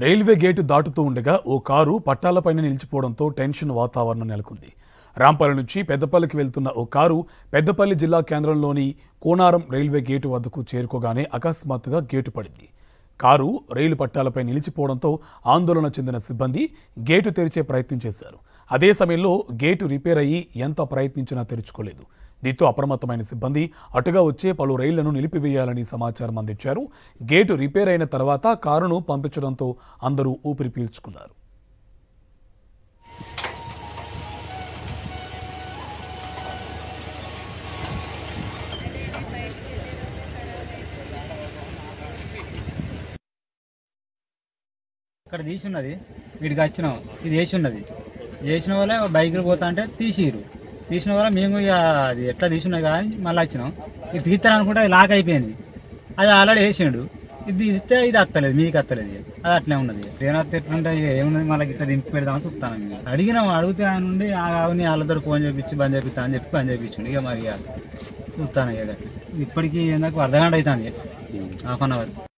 Railway gate దాటుతూ ఉండగా ఓ car పట్టాలపైన నిలిచిపోవడంతో tension వాతావరణం నెలకొంది. రాంపల్లి నుంచి పెద్దపల్లికి వెళ్తున్న ఓ కారు పెద్దపల్లి జిల్లా కేంద్రంలోని కోనారం రైల్వే గేటు వద్దకు చేరుకోగానే అకస్మాత్తుగా గేటు పడింది. కారు రైలు పట్టాలపై నిలిచిపోవడంతో ఆందోళన చెందిన సిబ్బంది గేటు తెరిచే ప్రయత్నం చేశారు. అదే సమయంలో గేటు రిపేర్ అయ్యి ఎంత ప్రయత్నించినా తెరుచుకోలేదు. దీంతో అప్రమత్తమైన సిబ్బంది అటుగా వచ్చే పలు రైళ్లను నిలిపివేయాలని సమాచారం అందించారు. గేటు రిపేర్ అయిన తర్వాత కారును పంపించడంతో అందరూ ఊపిరి పీల్చుకున్నారు. ఇక్కడ తీసున్నది వీడికి వచ్చినాం, ఇది వేసి చేసిన వల్ల బైకులు పోతా అంటే తీసిన వల్ల మేము ఇక అది ఎట్లా తీసున్నాయి కానీ మళ్ళీ వచ్చినాం. ఇది తీస్తారనుకుంటే అది లాక్ అయిపోయింది. అది ఆల్రెడీ వేసిండు. ఇది తీస్తే ఇది అత్తలేదు, మీకు అత్తలేదు. అది అట్లే ఉన్నది. ట్రైన్ వస్తే ఎట్లుంటే ఏమున్నది, మళ్ళీ ఇట్లా దింపి పెడదామని చూస్తాను. మేము అడిగితే ఆయన నుండి ఆవుని వాళ్ళతో ఫోన్ చేయించి బంద్ చేపిస్తా అని చెప్పి బంద్ చేయించండి. ఇక మరి చూస్తాను. ఇక ఇప్పటికీ నాకు అర్ధగంట అవుతుంది, ½ అన్ అవర్.